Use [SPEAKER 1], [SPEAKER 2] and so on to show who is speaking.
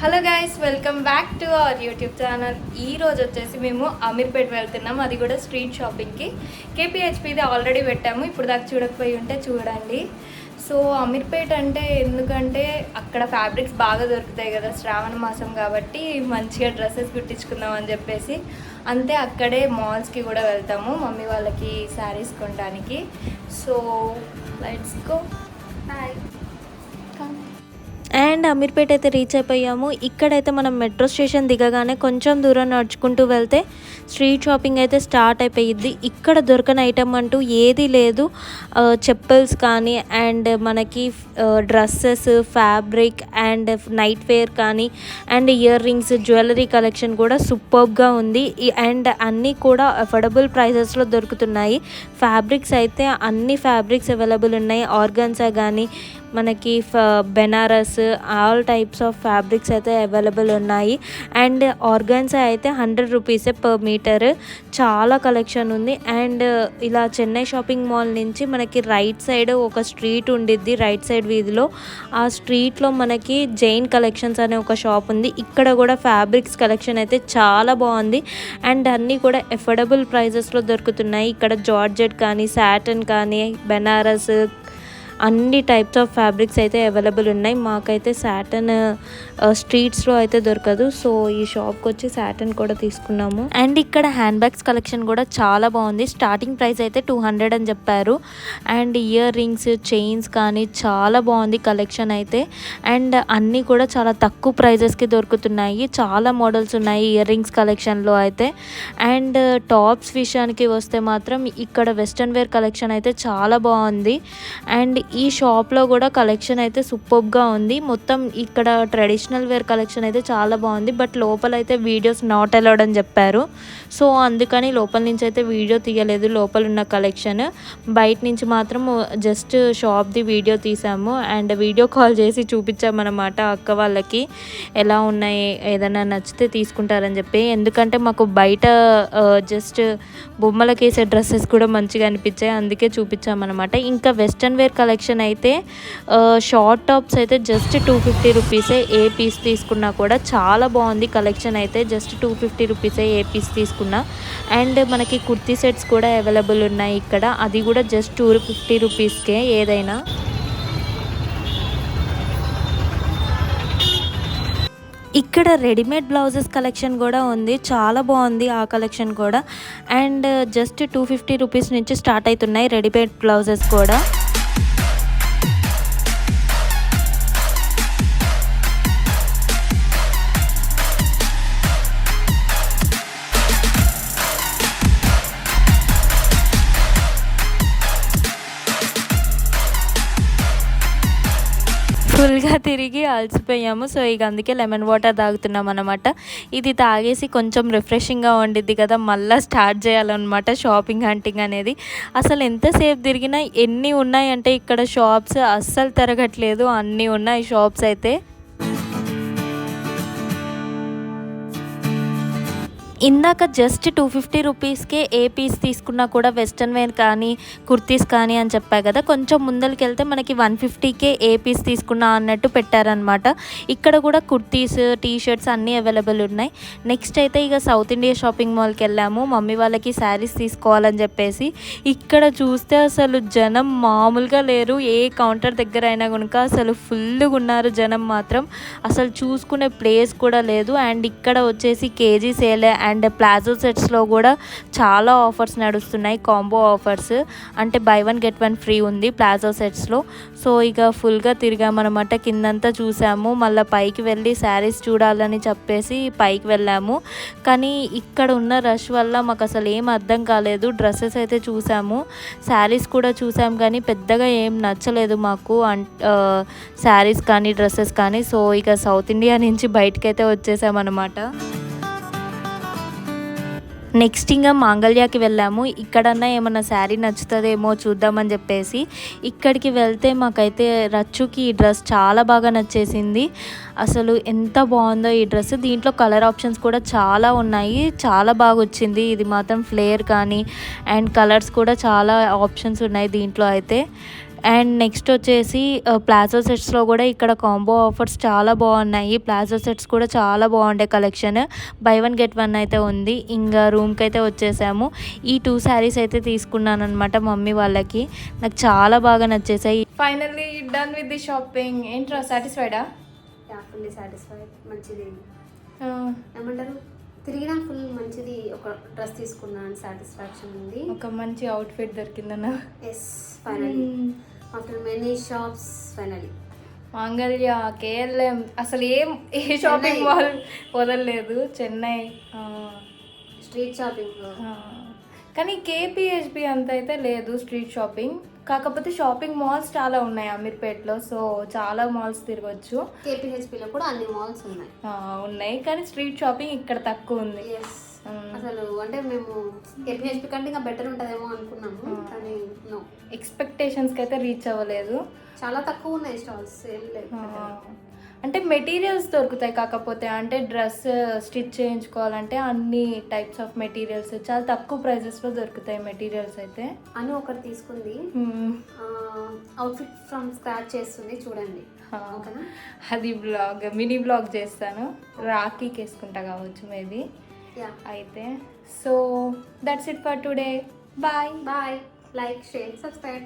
[SPEAKER 1] Hello guys, welcome back to our YouTube channel. ఈ రోజు వచ్చేసి మేము అమీర్పేట్ వెళ్తున్నాం, అది కూడా స్ట్రీట్ షాపింగ్కి. కేపీహెచ్పిది ఆల్రెడీ పెట్టాము, ఇప్పుడు దాకా చూడకపోయి ఉంటే చూడండి. సో అమీర్పేట్ అంటే ఎందుకంటే అక్కడ ఫ్యాబ్రిక్స్ బాగా దొరుకుతాయి కదా, శ్రావణ మాసం కాబట్టి మంచిగా డ్రెస్సెస్ కుట్టించుకుందాం అని చెప్పేసి అంతే. అక్కడే మాల్స్కి కూడా వెళ్తాము మమ్మీ వాళ్ళకి శారీస్ కొనడానికి. So let's go. Hi.
[SPEAKER 2] And Ameerpet అయితే రీచ్ అయిపోయాము. ఇక్కడైతే మనం మెట్రో స్టేషన్ దిగగానే కొంచెం దూరం నడుచుకుంటూ వెళ్తే స్ట్రీట్ షాపింగ్ అయితే స్టార్ట్ అయిపోయిద్ది. ఇక్కడ దొరకని ఐటమ్ అంటూ ఏది లేదు. చెప్పల్స్ కానీ అండ్ మనకి dresses, fabric and nightwear కానీ and earrings, jewellery collection కూడా సూపర్గా ఉంది. అండ్ అన్నీ కూడా అఫోర్డబుల్ ప్రైసెస్లో దొరుకుతున్నాయి. ఫ్యాబ్రిక్స్ అయితే అన్ని ఫ్యాబ్రిక్స్ అవైలబుల్ ఉన్నాయి. ఆర్గాన్జా కానీ మనకి Banaras, all types of fabrics అయితే అవైలబుల్ ఉన్నాయి. అండ్ ఆర్గాన్జా అయితే 100 రూపీసే పర్ మీటర్. చాలా కలెక్షన్ ఉంది. అండ్ ఇలా చెన్నై షాపింగ్ మాల్ నుంచి మనకి రైట్ సైడ్ ఒక స్ట్రీట్ ఉండిద్ది, రైట్ సైడ్ వీధిలో. ఆ స్ట్రీట్లో మనకి జైన్ కలెక్షన్స్ అనే ఒక షాప్ ఉంది. ఇక్కడ కూడా ఫ్యాబ్రిక్స్ కలెక్షన్ అయితే చాలా బాగుంది. అండ్ అన్నీ కూడా అఫోర్డబుల్ ప్రైజెస్లో దొరుకుతున్నాయి. ఇక్కడ జార్జెట్ కానీ, సాటన్ కానీ, బెనారస్, అన్ని టైప్స్ ఆఫ్ ఫ్యాబ్రిక్స్ అయితే అవైలబుల్ ఉన్నాయి. మాకైతే సాటన్ స్ట్రీట్స్లో అయితే దొరకదు, సో ఈ షాప్కి వచ్చి సాటన్ కూడా తీసుకున్నాము. అండ్ ఇక్కడ హ్యాండ్ బ్యాగ్స్ కలెక్షన్ కూడా చాలా బాగుంది. స్టార్టింగ్ ప్రైస్ అయితే 200 అని చెప్పారు. అండ్ ఇయర్ రింగ్స్, చైన్స్ కానీ చాలా బాగుంది కలెక్షన్ అయితే. అండ్ అన్నీ కూడా చాలా తక్కువ ప్రైజెస్కి దొరుకుతున్నాయి. చాలా మోడల్స్ ఉన్నాయి ఇయర్ రింగ్స్ కలెక్షన్లో అయితే. అండ్ టాప్స్ విషయానికి వస్తే మాత్రం ఇక్కడ వెస్ట్రన్ వేర్ కలెక్షన్ అయితే చాలా బాగుంది. అండ్ ఈ షాప్లో కూడా కలెక్షన్ అయితే సూపర్గా ఉంది. మొత్తం ఇక్కడ ట్రెడిషనల్ వేర్ కలెక్షన్ అయితే చాలా బాగుంది. బట్ లోపల అయితే వీడియోస్ నాట్ అలౌడ్ అని చెప్పారు. సో అందుకని లోపల నుంచి అయితే వీడియో తీయలేదు, లోపల ఉన్న కలెక్షన్. బయట నుంచి మాత్రం జస్ట్ షాప్ది వీడియో తీసాము. అండ్ వీడియో కాల్ చేసి చూపించామన్నమాట అక్క వాళ్ళకి ఎలా ఉన్నాయి, ఏదైనా నచ్చితే తీసుకుంటారని చెప్పి. ఎందుకంటే మాకు బయట జస్ట్ బొమ్మలకి వేసే డ్రెస్సెస్ కూడా మంచిగా అనిపించాయి, అందుకే చూపించామన్నమాట. ఇంకా వెస్ట్రన్ వేర్ కలెక్షన్ అయితే షార్ట్ టాప్స్ అయితే జస్ట్ 250 రూపీసే. ఏ పీస్ తీసుకున్నా కూడా చాలా బాగుంది కలెక్షన్ అయితే. జస్ట్ 250 రూపీసే ఏ పీస్ తీసుకున్నా. అండ్ మనకి కుర్తీ సెట్స్ కూడా అవైలబుల్ ఉన్నాయి ఇక్కడ, అది కూడా జస్ట్ 250 రూపీస్కే ఏదైనా. ఇక్కడ రెడీమేడ్ బ్లౌజెస్ కలెక్షన్ కూడా ఉంది, చాలా బాగుంది ఆ కలెక్షన్ కూడా. అండ్ జస్ట్ 250 రూపీస్ నుంచి స్టార్ట్ అవుతున్నాయి రెడీమేడ్ బ్లౌజెస్ కూడా. ఫుల్గా తిరిగి అలసిపోయాము. సో ఇక అందుకే లెమన్ వాటర్ తాగుతున్నాం అనమాట. ఇది తాగేసి కొంచెం రిఫ్రెషింగ్గా ఉండిద్ది కదా, మళ్ళీ స్టార్ట్ చేయాలన్నమాట షాపింగ్ హంటింగ్ అనేది. అసలు ఎంతసేపు తిరిగినా ఎన్ని ఉన్నాయంటే ఇక్కడ షాప్స్ అస్సలు తిరగట్లేదు, అన్నీ ఉన్నాయి షాప్స్ అయితే. ఇందాక జస్ట్ 250 రూపీస్కే ఏ పీస్ తీసుకున్నా కూడా వెస్ట్రన్ వేర్ కానీ కుర్తీస్ కానీ అని చెప్పా కదా, కొంచెం ముందరికి వెళ్తే మనకి 150కే ఏ పీస్ తీసుకున్నా అన్నట్టు పెట్టారనమాట. ఇక్కడ కూడా కుర్తీస్, టీ షర్ట్స్ అన్నీ అవైలబుల్ ఉన్నాయి. నెక్స్ట్ అయితే ఇక సౌత్ ఇండియా షాపింగ్ మాల్కి వెళ్ళాము మమ్మీ వాళ్ళకి శారీస్ తీసుకోవాలని చెప్పేసి. ఇక్కడ చూస్తే అసలు జనం మామూలుగా లేరు. ఏ కౌంటర్ దగ్గర అయినా కనుక అసలు ఫుల్గా ఉన్నారు జనం మాత్రం. అసలు చూసుకునే ప్లేస్ కూడా లేదు. అండ్ ఇక్కడ వచ్చేసి కేజీ సేల్ అండ్ ప్లాజో సెట్స్లో కూడా చాలా ఆఫర్స్ నడుస్తున్నాయి, కాంబో ఆఫర్స్. అంటే బై 1 get 1 ఫ్రీ ఉంది ప్లాజో సెట్స్లో. సో ఇక ఫుల్గా తిరిగామన్నమాట, కిందంతా చూసాము. మళ్ళీ పైకి వెళ్ళి శారీస్ చూడాలని చెప్పేసి పైకి వెళ్ళాము. కానీ ఇక్కడ ఉన్న రష్ వల్ల మాకు అసలు ఏం అర్థం కాలేదు. డ్రెస్సెస్ అయితే చూసాము, శారీస్ కూడా చూసాము, కానీ పెద్దగా ఏం నచ్చలేదు మాకు శారీస్ కానీ డ్రెస్సెస్ కానీ. సో ఇక సౌత్ ఇండియా నుంచి బయటకైతే వచ్చేసామన్నమాట. నెక్స్ట్ ఇంకా మాంగళ్యాకి వెళ్ళాము. ఇక్కడన్నా ఏమన్నా శారీ నచ్చుతుందేమో చూద్దామని చెప్పేసి ఇక్కడికి వెళ్తే మాకైతే రచ్చుకి ఈ డ్రెస్ చాలా బాగా నచ్చేసింది. అసలు ఎంత బాగుందో ఈ డ్రెస్. దీంట్లో కలర్ ఆప్షన్స్ కూడా చాలా ఉన్నాయి, చాలా బాగా వచ్చింది. ఇది మాత్రం ఫ్లేర్ కానీ అండ్ కలర్స్ కూడా చాలా ఆప్షన్స్ ఉన్నాయి దీంట్లో అయితే. అండ్ నెక్స్ట్ వచ్చేసి ప్లాజో సెట్స్లో కూడా ఇక్కడ కాంబో ఆఫర్స్ చాలా బాగున్నాయి. ప్లాజో సెట్స్ కూడా చాలా బాగుంటాయి కలెక్షన్. బై 1 గెట్ 1 అయితే ఉంది. ఇంకా రూమ్కి అయితే వచ్చేసాము. ఈ 2 శారీస్ అయితే తీసుకున్నాను అనమాట మమ్మీ వాళ్ళకి. నాకు చాలా బాగా నచ్చేసాయి.
[SPEAKER 1] Finally done with the shopping. ఏంట్రా సాటిస్ఫైడా?
[SPEAKER 3] Fully satisfied. మంచిది ఏమంటారు, తిరిగినా ఫుల్ మంచిది. ఒక డ్రెస్ తీసుకున్నాను, సాటిస్ఫాక్షన్ ఉంది.
[SPEAKER 1] ఒక మంచి అవుట్ఫిట్ దొరికిందన్న.
[SPEAKER 3] Yes, finally after many shops finally.
[SPEAKER 1] Mangalya, KLM, అసలు ఏ షాపింగ్ మాల్ వదలలేదు. Chennai
[SPEAKER 3] street shopping.
[SPEAKER 1] కానీ కేపీహెచ్బి అంత అయితే లేదు స్ట్రీట్ షాపింగ్. కాకపోతే షాపింగ్ మాల్స్ చాలా ఉన్నాయి అమీర్పేట్లో. సో చాలా మాల్స్ తిరగచ్చు.
[SPEAKER 3] కేపీహెచ్పిలో కూడా అన్ని మాల్స్ ఉన్నాయి.
[SPEAKER 1] ఉన్నాయి కానీ స్ట్రీట్ షాపింగ్ ఇక్కడ తక్కువ ఉంది.
[SPEAKER 3] అసలు అంటే మేము కేపీహెచ్పి కంటే ఇంకా బెటర్ ఉంటుందేమో అనుకున్నాము, కానీ నో,
[SPEAKER 1] ఎక్స్పెక్టేషన్స్కి అయితే రీచ్ అవ్వలేదు.
[SPEAKER 3] చాలా తక్కువ ఉన్నాయి స్టాల్స్.
[SPEAKER 1] అంటే మెటీరియల్స్ దొరుకుతాయి. కాకపోతే అంటే డ్రెస్ స్టిచ్ చేయించుకోవాలంటే అన్ని టైప్స్ ఆఫ్ మెటీరియల్స్ చాలా తక్కువ ప్రైజెస్లో దొరుకుతాయి మెటీరియల్స్ అయితే.
[SPEAKER 3] అని ఒకటి తీసుకుంది, అవుట్ఫిట్ ఫ్రమ్ స్క్రాచ్ చేస్తుంది చూడండి.
[SPEAKER 1] అది మినీ బ్లాగ్ చేస్తాను. రాఖీకి వేసుకుంటా కావచ్చు మేబీ. అయితే so that's it for today. Bye.
[SPEAKER 3] Like, share, subscribe.